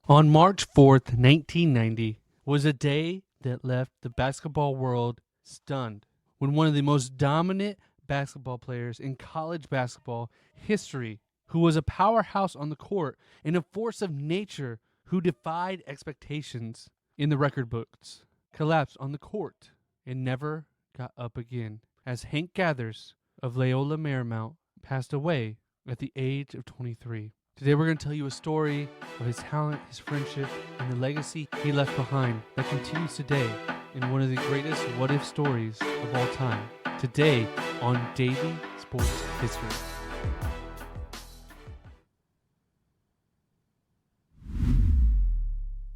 On March 4th, 1990, was a day that left the basketball world stunned when one of the most dominant basketball players in college basketball history, who was a powerhouse on the court and a force of nature who defied expectations in the record books, collapsed on the court and never got up again, as Hank Gathers of Loyola Marymount passed away at the age of 23. Today we're going to tell you a story of his talent, his friendship, and the legacy he left behind that continues today in one of the greatest what-if stories of all time. Today on Daily Sports History.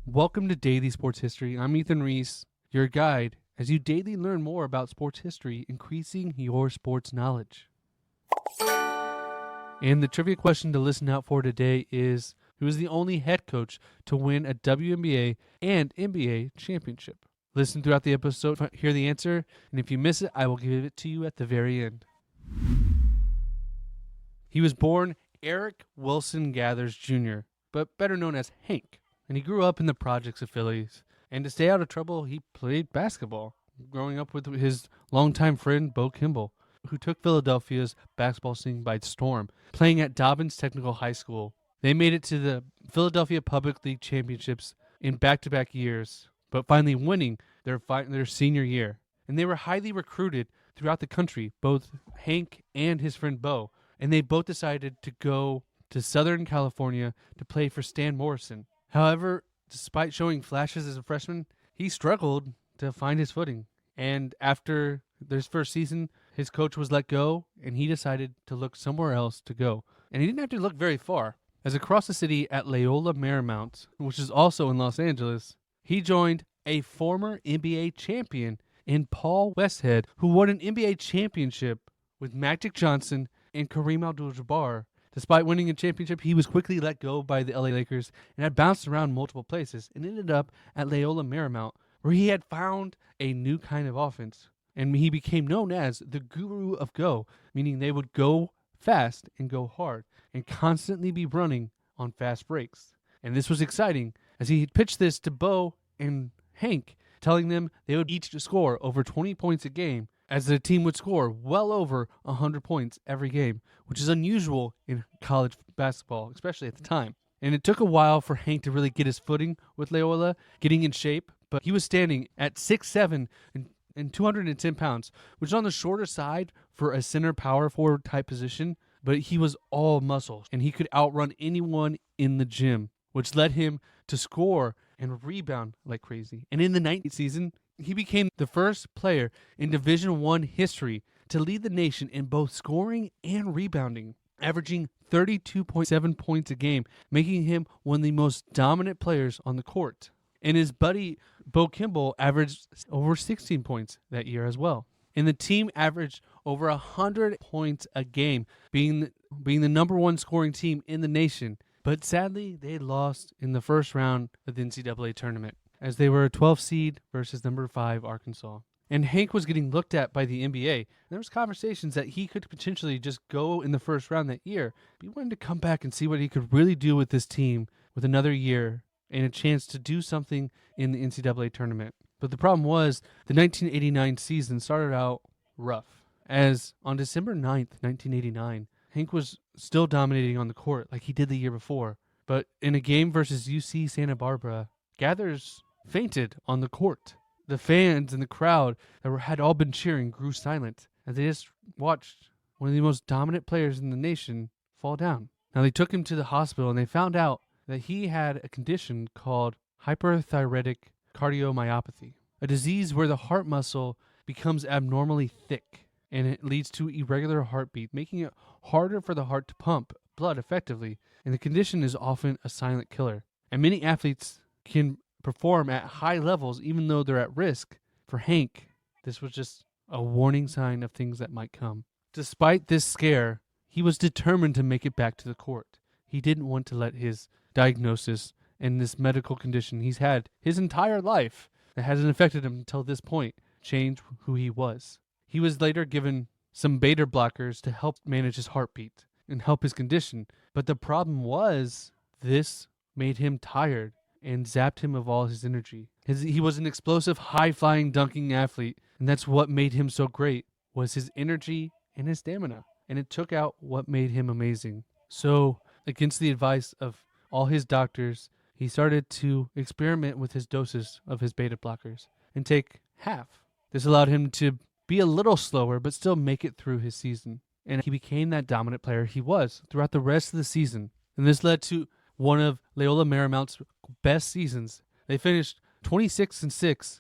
Welcome to Daily Sports History. I'm Ethan Reese, your guide, as you daily learn more about sports history, increasing your sports knowledge. And the trivia question to listen out for today is, who is the only head coach to win a WNBA and NBA championship? Listen throughout the episode, hear the answer, and if you miss it, I will give it to you at the very end. He was born Eric Wilson Gathers Jr., but better known as Hank, and he grew up in the projects of Philly. And to stay out of trouble, he played basketball, growing up with his longtime friend Bo Kimble, who took Philadelphia's basketball scene by storm, playing at Dobbins Technical High School. They made it to the Philadelphia Public League Championships in back-to-back years, but finally winning their senior year. And they were highly recruited throughout the country, both Hank and his friend Bo, and they both decided to go to Southern California to play for Stan Morrison. However, despite showing flashes as a freshman, he struggled to find his footing. And after his first season, his coach was let go, and he decided to look somewhere else to go. And he didn't have to look very far, as across the city at Loyola Marymount, which is also in Los Angeles, he joined a former NBA champion in Paul Westhead, who won an NBA championship with Magic Johnson and Kareem Abdul-Jabbar. Despite winning a championship, he was quickly let go by the LA Lakers and had bounced around multiple places and ended up at Loyola Marymount, where he had found a new kind of offense. And he became known as the guru of go, meaning they would go fast and go hard and constantly be running on fast breaks. And this was exciting as he pitched this to Bo and Hank, telling them they would each score over 20 points a game, as the team would score well over 100 points every game, which is unusual in college basketball, especially at the time. And it took a while for Hank to really get his footing with Loyola, getting in shape, but he was standing at 6'7" and 210 pounds, which is on the shorter side for a center power forward type position, but he was all muscle, and he could outrun anyone in the gym, which led him to score and rebound like crazy. And in the 19th season, he became the first player in Division I history to lead the nation in both scoring and rebounding, averaging 32.7 points a game, making him one of the most dominant players on the court. And his buddy Bo Kimble averaged over 16 points that year as well. And the team averaged over 100 points a game, being the number one scoring team in the nation. But sadly, they lost in the first round of the NCAA Tournament, as they were a 12 seed versus number 5 Arkansas. And Hank was getting looked at by the NBA. There was conversations that he could potentially just go in the first round that year. But he wanted to come back and see what he could really do with this team with another year and a chance to do something in the NCAA tournament. But the problem was the 1989 season started out rough, as on December 9th, 1989, Hank was still dominating on the court like he did the year before. But in a game versus UC Santa Barbara, Gathers fainted on the court. The fans and the crowd that had all been cheering grew silent as they just watched one of the most dominant players in the nation fall down. Now they took him to the hospital and they found out that he had a condition called hyperthyroidic cardiomyopathy, a disease where the heart muscle becomes abnormally thick and it leads to irregular heartbeat, making it harder for the heart to pump blood effectively. And the condition is often a silent killer. And many athletes can perform at high levels even though they're at risk. For Hank, this was just a warning sign of things that might come. Despite this scare, he was determined to make it back to the court. He didn't want to let his diagnosis and this medical condition he's had his entire life that hasn't affected him until this point change who he was. He was later given some beta blockers to help manage his heartbeat and help his condition. But the problem was this made him tired and zapped him of all his energy. He was an explosive, high-flying, dunking athlete, and that's what made him so great, was his energy and his stamina. And it took out what made him amazing. So, against the advice of all his doctors, he started to experiment with his doses of his beta blockers and take half. This allowed him to be a little slower, but still make it through his season. And he became that dominant player he was throughout the rest of the season. And this led to one of Loyola Marymount's best seasons. They finished 26-6,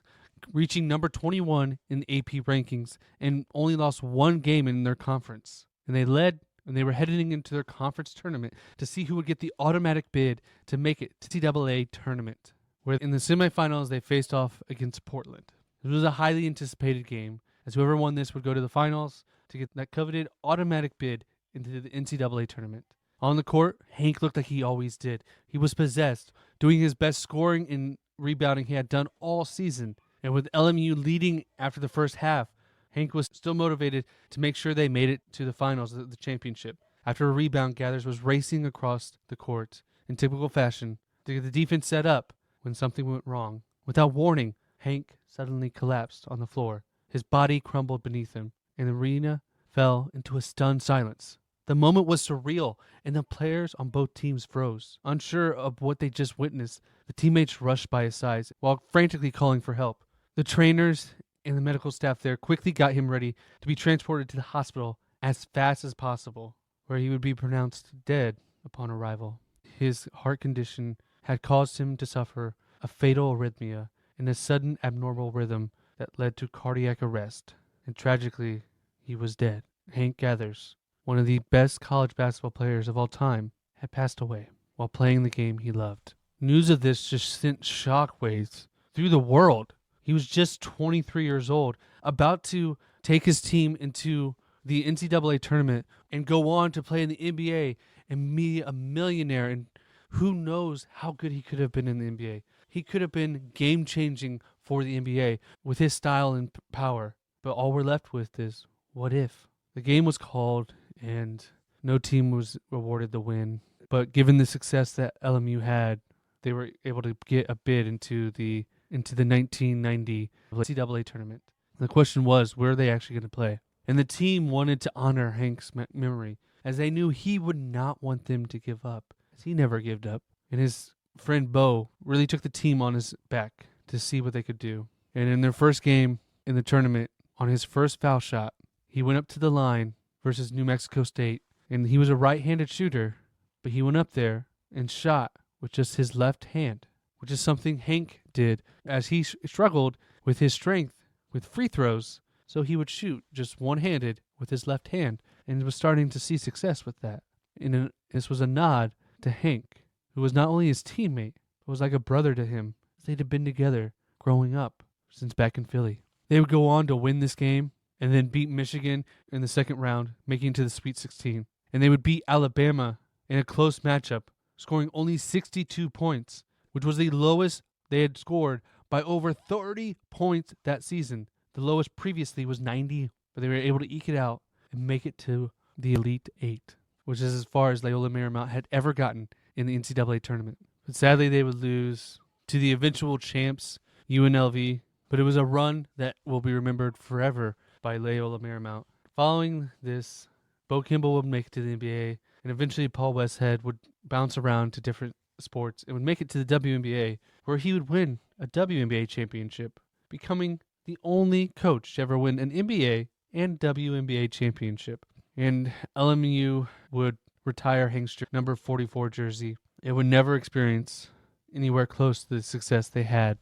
reaching number 21 in the AP rankings, and only lost one game in their conference. And they were heading into their conference tournament to see who would get the automatic bid to make it to NCAA Tournament, where in the semifinals they faced off against Portland. It was a highly anticipated game, as whoever won this would go to the finals to get that coveted automatic bid into the NCAA Tournament. On the court, Hank looked like he always did. He was possessed, doing his best scoring and rebounding he had done all season. And with LMU leading after the first half, Hank was still motivated to make sure they made it to the finals of the championship. After a rebound, Gathers was racing across the court in typical fashion to get the defense set up when something went wrong. Without warning, Hank suddenly collapsed on the floor. His body crumbled beneath him, and the arena fell into a stunned silence. The moment was surreal, and the players on both teams froze. Unsure of what they just witnessed, the teammates rushed by his side while frantically calling for help. The trainers and the medical staff there quickly got him ready to be transported to the hospital as fast as possible, where he would be pronounced dead upon arrival. His heart condition had caused him to suffer a fatal arrhythmia and a sudden abnormal rhythm that led to cardiac arrest. And tragically, he was dead. Hank Gathers, one of the best college basketball players of all time, had passed away while playing the game he loved. News of this just sent shockwaves through the world. He was just 23 years old, about to take his team into the NCAA tournament and go on to play in the NBA and be a millionaire. And who knows how good he could have been in the NBA. He could have been game-changing for the NBA with his style and power. But all we're left with is, what if? The game was called, and no team was awarded the win. But given the success that LMU had, they were able to get a bid into the 1990 NCAA tournament. And the question was, where are they actually going to play? And the team wanted to honor Hank's memory, as they knew he would not want them to give up, as he never gave up. And his friend Bo really took the team on his back to see what they could do. And in their first game in the tournament, on his first foul shot, he went up to the line versus New Mexico State. And he was a right-handed shooter, but he went up there and shot with just his left hand, which is something Hank did as he struggled with his strength with free throws. So he would shoot just one-handed with his left hand and was starting to see success with that. And this was a nod to Hank, who was not only his teammate, but was like a brother to him, as they'd have been together growing up since back in Philly. They would go on to win this game and then beat Michigan in the second round, making it to the Sweet 16. And they would beat Alabama in a close matchup, scoring only 62 points, which was the lowest they had scored by over 30 points that season. The lowest previously was 90, but they were able to eke it out and make it to the Elite Eight, which is as far as Loyola Marymount had ever gotten in the NCAA tournament. But sadly, they would lose to the eventual champs, UNLV, but it was a run that will be remembered forever by Loyola Marymount. Following this, Bo Kimble would make it to the NBA, and eventually Paul Westhead would bounce around to different sports and would make it to the WNBA, where he would win a WNBA championship, becoming the only coach to ever win an NBA and WNBA championship. And LMU would retire Hank's number 44 jersey. It would never experience anywhere close to the success they had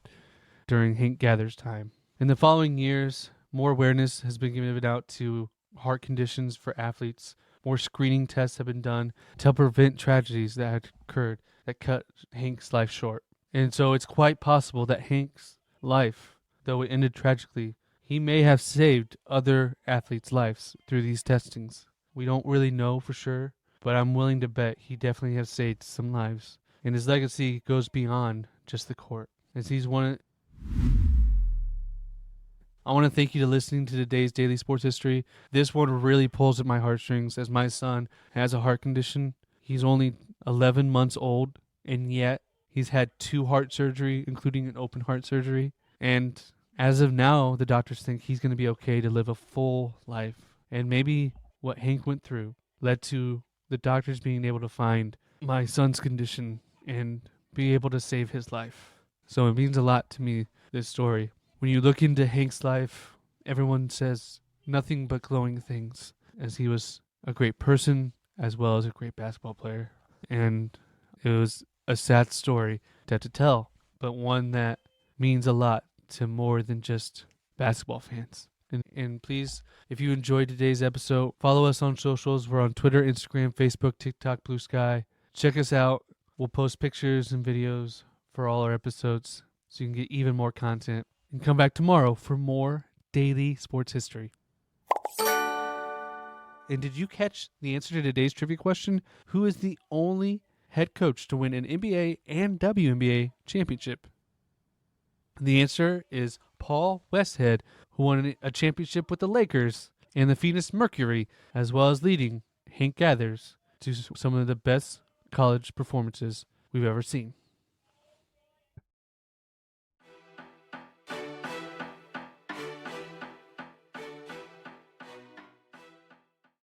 during Hank Gathers' time. In the following years, more awareness has been given out to heart conditions for athletes. More screening tests have been done to help prevent tragedies that had occurred that cut Hank's life short. And so it's quite possible that Hank's life, though it ended tragically, he may have saved other athletes' lives through these testings. We don't really know for sure, but I'm willing to bet he definitely has saved some lives. And his legacy goes beyond just the court, as he's one. I want to thank you for listening to today's Daily Sports History. This one really pulls at my heartstrings, as my son has a heart condition. He's only 11 months old, and yet He's had 2 heart surgery, including an open heart surgery. And as of now, the doctors think he's going to be okay to live a full life. And maybe what Hank went through led to the doctors being able to find my son's condition and be able to save his life. So it means a lot to me, this story. When you look into Hank's life, everyone says nothing but glowing things, as he was a great person as well as a great basketball player. And it was a sad story to have to tell, but one that means a lot to more than just basketball fans. And please, if you enjoyed today's episode, follow us on socials. We're on Twitter, Instagram, Facebook, TikTok, Blue Sky. Check us out. We'll post pictures and videos for all our episodes so you can get even more content. And come back tomorrow for more daily sports history. And did you catch the answer to today's trivia question? Who is the only head coach to win an NBA and WNBA championship? The answer is Paul Westhead, who won a championship with the Lakers and the Phoenix Mercury, as well as leading Hank Gathers to some of the best college performances we've ever seen.